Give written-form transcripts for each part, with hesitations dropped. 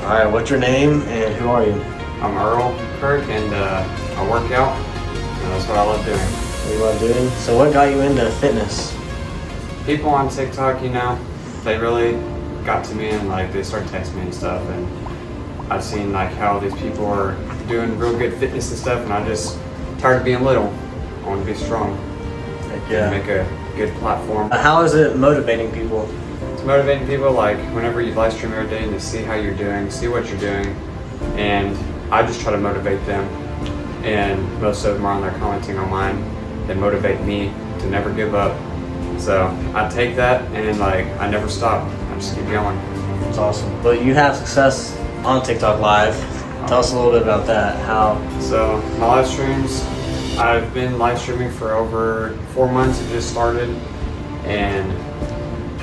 All right, what's your name and who are you? I'm Earl Kirk, and I work out, and that's what I love doing. What do you love doing? So what got you into fitness? People on TikTok, they really got to me, and like they started texting me and stuff, and I've seen like how these people are doing real good fitness and stuff, and I just tired of being little. I want to be strong. Yeah. And make a good platform. How is it motivating people? It's motivating people, like whenever you live stream every day and they see how you're doing, see what you're doing, and I just try to motivate them. And most of them are on there commenting on mine. They motivate me to never give up. So I take that and like I never stop. I just keep going. It's awesome. But you have success on TikTok Live. Tell us a little bit about that. How? So my live streams, I've been live streaming for over 4 months. It just started, and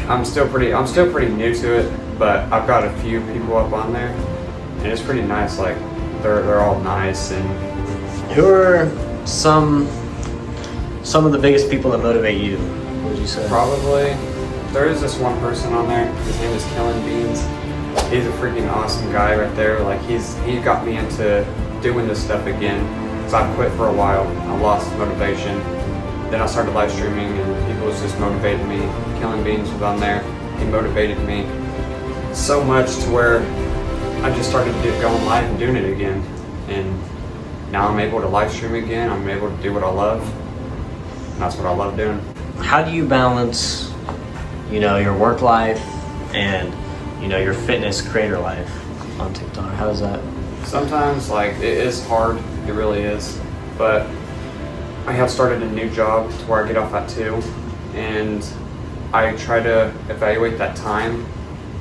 I'm still pretty new to it. But I've got a few people up on there, and it's pretty nice. Like they're all nice. And who are some of the biggest people that motivate you? What would you say? Probably there is this one person on there. His name is Killing Beans. He's a freaking awesome guy right there. Like he got me into doing this stuff again. So I quit for a while. I lost motivation. Then I started live streaming, and people was just motivating me. Killing Beans was on there. He motivated me so much to where I just started going live and doing it again. And now I'm able to live stream again. I'm able to do what I love. And that's what I love doing. How do you balance, your work life and, your fitness creator life on TikTok? How does that? Sometimes, like, it is hard. It really is. But I have started a new job to where I get off at 2, and I try to evaluate that time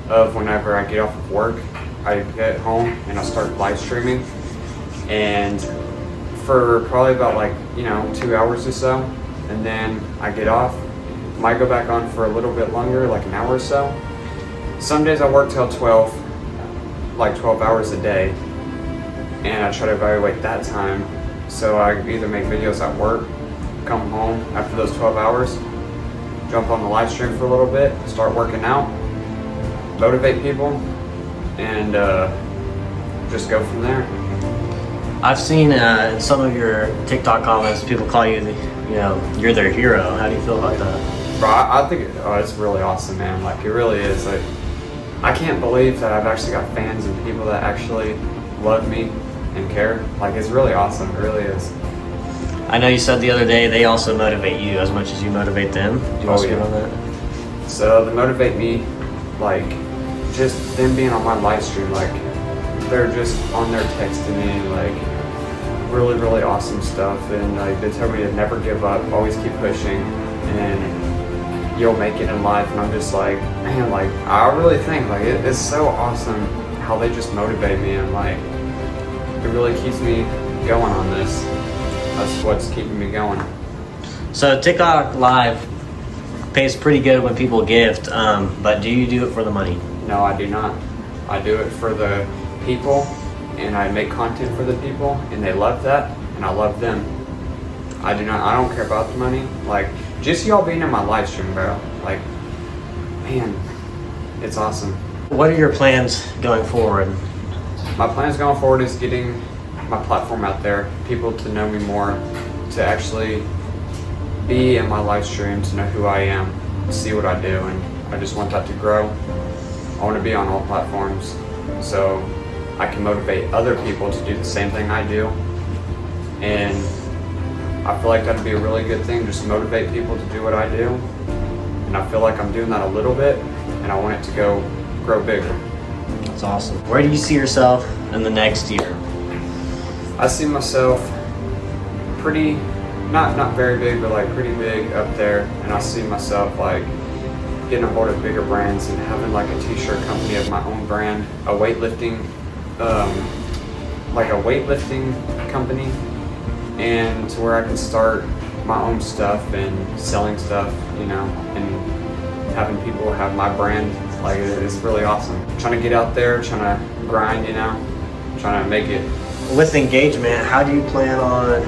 of whenever I get off of work. I get home and I start live streaming, and for probably about 2 hours or so, and then I get off. Might go back on for a little bit longer, like an hour or so. Some days I work till 12, like 12 hours a day, and I try to evaluate that time. So I either make videos at work, come home after those 12 hours, jump on the live stream for a little bit, start working out, motivate people, and just go from there. I've seen in some of your TikTok comments, people call you, you're their hero. How do you feel about that? Bro, I think it's really awesome, man. Like, it really is. Like, I can't believe that I've actually got fans and people that actually love me and care. Like, it's really awesome. It really is. I know you said the other day they also motivate you as much as you motivate them. Do you want to speak on that? So they motivate me, like, just them being on my live stream, like, they're just on there texting me, like, really, really awesome stuff. And like, they tell me to never give up, always keep pushing, and you'll make it in life. And I'm just like, man, like, I really think like it's so awesome how they just motivate me, and like it really keeps me going on this. That's what's keeping me going. So TikTok Live pays pretty good when people gift, but do you do it for the money? No, I do not. I do it for the people, and I make content for the people, and they love that, and I love them. I don't care about the money. Like, just y'all being in my live stream, bro. Like, man, it's awesome. What are your plans going forward? My plans going forward is getting my platform out there, people to know me more, to actually be in my live stream, to know who I am, see what I do, and I just want that to grow. I want to be on all platforms, so I can motivate other people to do the same thing I do. And I feel like that'd be a really good thing, just motivate people to do what I do. And I feel like I'm doing that a little bit, and I want it to grow bigger. That's awesome. Where do you see yourself in the next year? I see myself pretty, not very big, but like pretty big up there. And I see myself like getting a hold of bigger brands and having like a t-shirt company of my own brand, a weightlifting company, and to where I can start my own stuff and selling stuff, and having people have my brand. Like, it's really awesome. Trying to get out there, trying to grind, trying to make it. With engagement, how do you plan on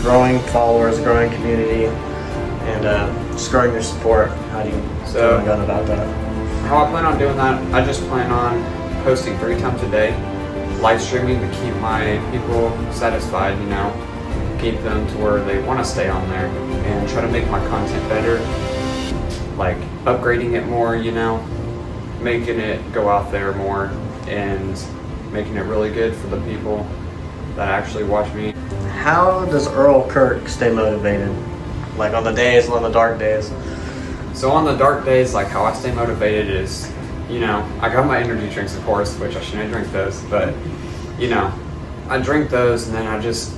growing followers, growing community, and just growing your support? How do you plan about that? How I plan on doing that, I just plan on posting 3 times a day, live streaming to keep my people satisfied, you know, keep them to where they want to stay on there, and try to make my content better, like upgrading it more, you know, making it go out there more, and making it really good for the people that actually watch me. How does Earl Kirk stay motivated? Like on the dark days? So on the dark days, like how I stay motivated is, you know, I got my energy drinks, of course, which I shouldn't drink those, but, you know, I drink those, and then I just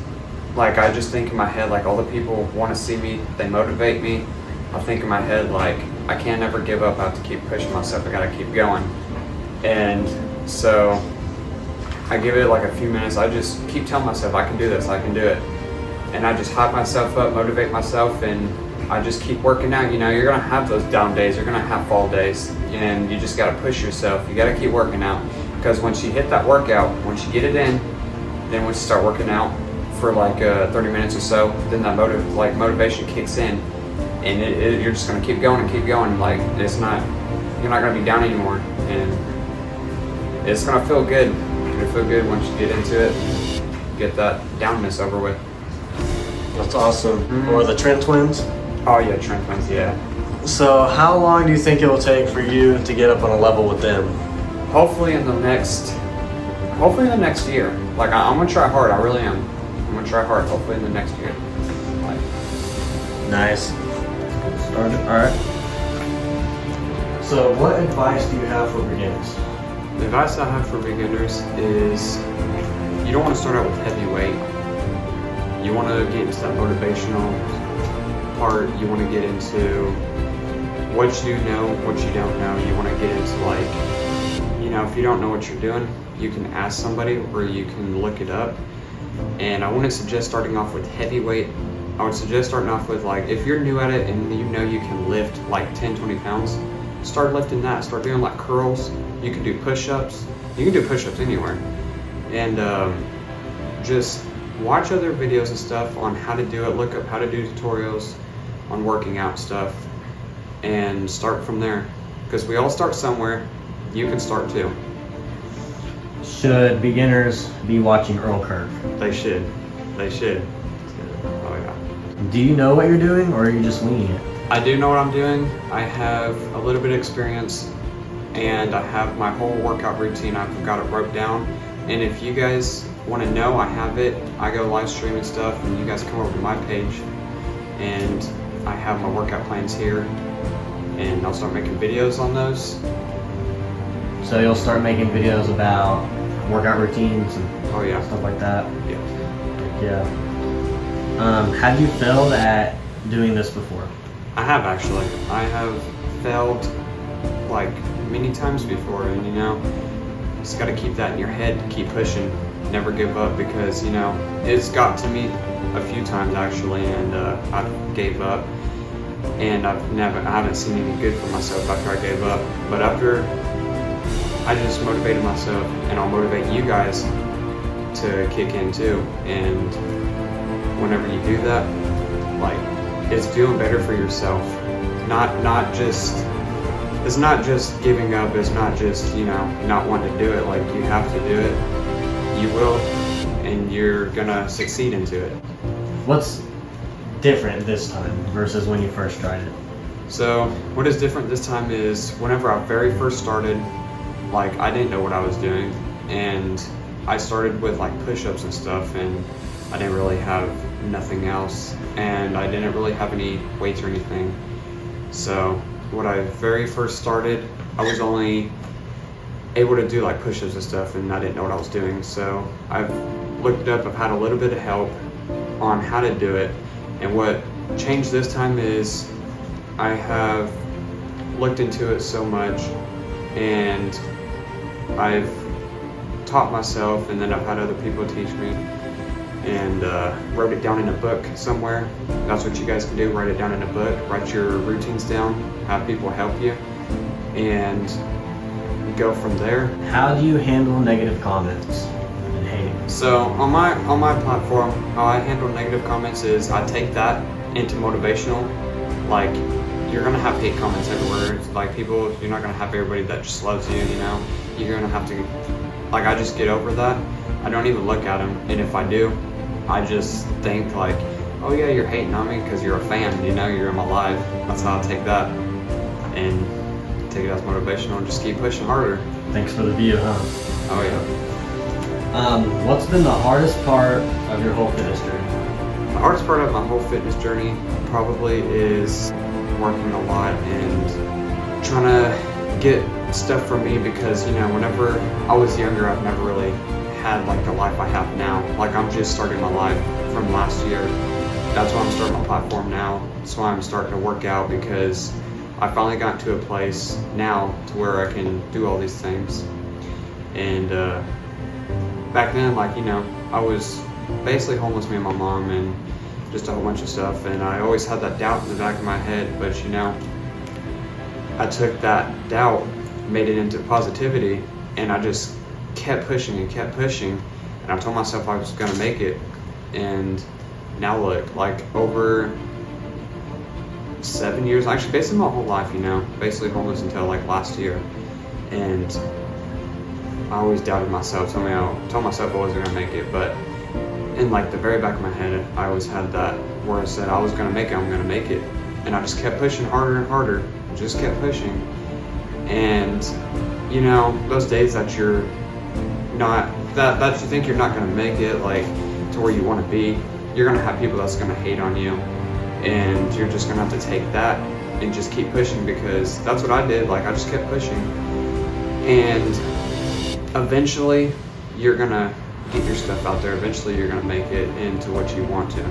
think in my head, like, all the people want to see me, they motivate me. I think in my head, like, I can't ever give up, I have to keep pushing myself, I gotta keep going. And so I give it like a few minutes, I just keep telling myself, I can do this, I can do it. And I just hype myself up, motivate myself, and I just keep working out. You know, you're gonna have those down days, you're gonna have fall days, and you just gotta push yourself. You gotta keep working out, because once you hit that workout, once you get it in, then once you start working out for like 30 minutes or so, then that motivation kicks in, and you're just gonna keep going and keep going. Like you're not gonna be down anymore, and it's gonna feel good. It'll feel good once you get into it, get that downness over with. That's awesome. Or the Trent twins? Oh yeah, Trent twins, yeah. So how long do you think it will take for you to get up on a level with them? Hopefully in the next year. Like I'm gonna try hard, I really am. I'm gonna try hard, hopefully in the next year. Like, nice. Started. Alright. So what advice do you have for beginners? the advice I have for beginners is you don't want to start out with heavy weight. You want to get into that motivational part. You want to get into what you know, what you don't know. You want to get into, like, you know, if you don't know what you're doing, you can ask somebody or you can look it up. And I wouldn't suggest starting off with heavy weight. I would suggest starting off with, like, if you're new at it and you know you can lift like 10, 20 pounds, start lifting that. Start doing like curls. You can do push-ups. You can do push-ups anywhere. And just watch other videos and stuff on how to do it. Look up how to do tutorials on working out stuff and start from there. Because we all start somewhere. You can start too. Should beginners be watching Earl Kirk? They should. They should. Oh yeah. Do you know what you're doing, or are you just winging it? I do know what I'm doing. I have a little bit of experience, and I have my whole workout routine. I've got it wrote down. And if you guys want to know, I have it. I go live stream and stuff, and you guys come over to my page, and I have my workout plans here, and I'll start making videos on those. So you'll start making videos about workout routines and Oh yeah. stuff like that? Yeah. Yeah. Have you failed at doing this before? I have actually. I have failed like many times before, and you know, just got to keep that in your head, keep pushing, never give up, because you know, it's got to me a few times actually, and I gave up, and I haven't seen any good for myself after I gave up. But after I just motivated myself, and I'll motivate you guys to kick in too. And whenever you do that, like, it's doing better for yourself. It's not just giving up. It's not just, you know, not wanting to do it. Like, you have to do it. You will, and you're gonna succeed into it. What's different this time versus when you first tried it? So what is different this time is whenever I very first started, like, I didn't know what I was doing, and I started with like push-ups and stuff, and I didn't really have nothing else, and I didn't really have any weights or anything. So when I very first started, I was only able to do like push-ups and stuff, and I didn't know what I was doing. So I've looked up, I've had a little bit of help on how to do it, and what changed this time is I have looked into it so much, and I've taught myself, and then I've had other people teach me, and wrote it down in a book somewhere. That's what you guys can do, write it down in a book, write your routines down, have people help you, and go from there. How do you handle negative comments and hating? So on my platform, how I handle negative comments is I take that into motivational. Like, you're gonna have hate comments everywhere. It's like, people, you're not gonna have everybody that just loves you, you know. you're gonna have to, like, I just get over that. I don't even look at them, and if I do, I just think like, oh yeah, you're hating on me because you're a fan, you know, you're in my life. That's how I take that, and take it as motivational and just keep pushing harder. Thanks for the view, huh? Oh yeah. What's been the hardest part of your whole fitness journey? The hardest part of my whole fitness journey probably is working a lot and trying to get stuff for me, because, you know, whenever I was younger, I've never really had like the life I have now. Like, I'm just starting my life from last year. That's why I'm starting my platform now. That's why I'm starting to work out, because I finally got to a place now to where I can do all these things. And back then, like, you know, I was basically homeless, me and my mom, and just a whole bunch of stuff, and I always had that doubt in the back of my head. But, you know, I took that doubt, made it into positivity, and I just kept pushing and kept pushing, and I told myself I was gonna make it. And now look, like, over 7 years, actually basically my whole life, you know, basically homeless until like last year, and I always doubted myself, told myself I wasn't gonna make it. But in like the very back of my head, I always had that where I said I was gonna make it, I'm gonna make it, and I just kept pushing harder and harder, just kept pushing. And, you know, those days that you're not, that you think you're not gonna make it, like, to where you want to be, you're gonna have people that's gonna hate on you, and you're just gonna have to take that and just keep pushing, because that's what I did. Like, I just kept pushing, and eventually you're gonna get your stuff out there. Eventually you're gonna make it into what you want to.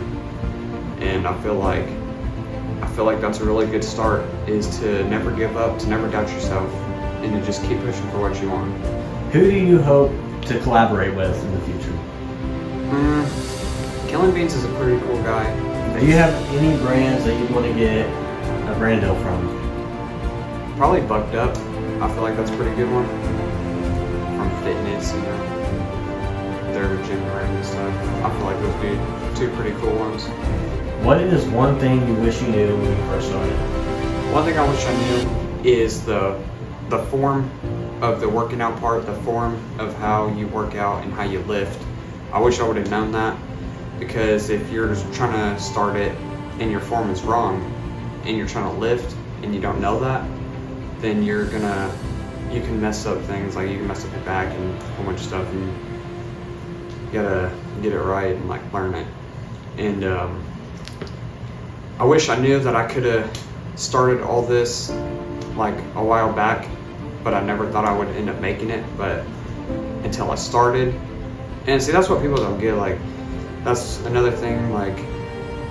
And I feel like that's a really good start, is to never give up, to never doubt yourself, and to just keep pushing for what you want. Who do you hope to collaborate with in the future? Killing Beans is a pretty cool guy. Do you have any brands that you want to get a brand deal from? Probably Bucked Up. I feel like that's a pretty good one. From fitness, you know, their gym brand and stuff. I feel like those would be two pretty cool ones. What is one thing you wish you knew when you first started? One thing I wish I knew is the form of the working out part, the form of how you work out and how you lift. I wish I would have known that, because if you're just trying to start it and your form is wrong and you're trying to lift and you don't know that, then you can mess up things. Like, you can mess up your back and a whole bunch of stuff, and you gotta get it right and like learn it. And I wish I knew that I could have started all this like a while back, but I never thought I would end up making it. But until I started, and see, that's what people don't get. Like, that's another thing. Like,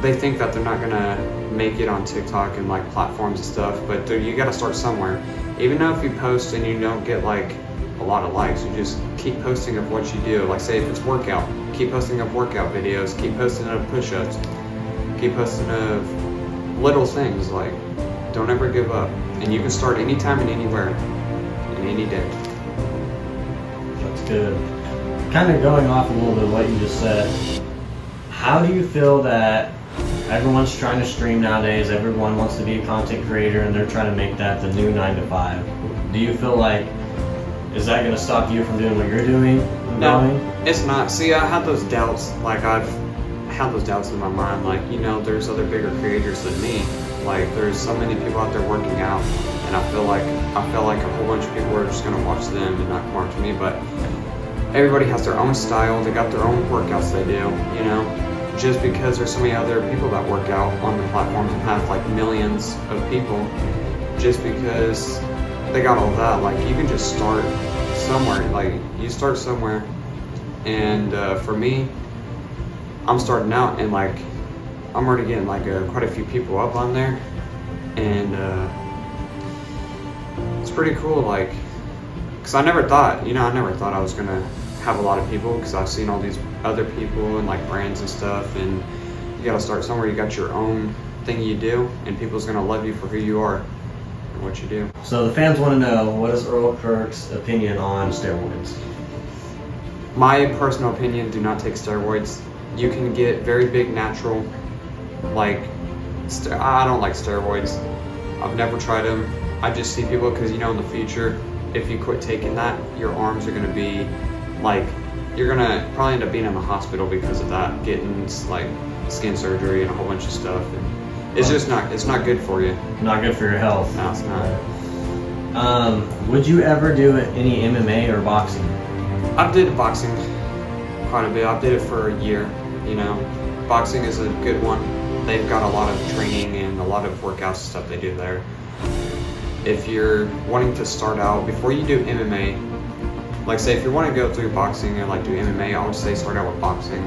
they think that they're not gonna make it on TikTok and like platforms and stuff, but you gotta start somewhere. Even though if you post and you don't get like a lot of likes, you just keep posting of what you do. Like, say if it's workout, keep posting of workout videos, keep posting of push-ups, keep posting of little things. Like, don't ever give up, and you can start anytime and anywhere, and any day. That's good. Kind of going off a little bit of what you just said, how do you feel that everyone's trying to stream nowadays, everyone wants to be a content creator, and they're trying to make that the new 9 to 5? Do you feel like, is that going to stop you from doing what you're doing? No, it's not. See, I had those doubts. Like, I've had those doubts in my mind. Like, you know, there's other bigger creators than me. Like, there's so many people out there working out, and I feel like a whole bunch of people are just gonna watch them and not come on to me. But everybody has their own style. They got their own workouts they do. You know, just because there's so many other people that work out on the platforms and have like millions of people, just because they got all that, like, you can just start somewhere. Like, you start somewhere, and for me, I'm starting out, and like, I'm already getting like quite a few people up on there, and it's pretty cool. Like, cause I never thought I was gonna have a lot of people, because I've seen all these other people and like brands and stuff, and you gotta start somewhere. You got your own thing you do, and people's gonna love you for who you are and what you do. So the fans want to know, what is Earl Kirk's opinion on steroids? My personal opinion, do not take steroids. You can get very big natural, like, I don't like steroids. I've never tried them. I just see people, because, you know, in the future, if you quit taking that, your arms are gonna be like, you're gonna probably end up being in the hospital because of that, getting like skin surgery and a whole bunch of stuff. And it's just not, it's not good for you. Not good for your health. No, it's not. Would you ever do any MMA or boxing? I did boxing quite a bit. I did it for a year, you know. Boxing is a good one. They've got a lot of training and a lot of workouts and stuff they do there. If you're wanting to start out, before you do MMA, like say if you want to go through boxing and like do MMA, I would say start out with boxing.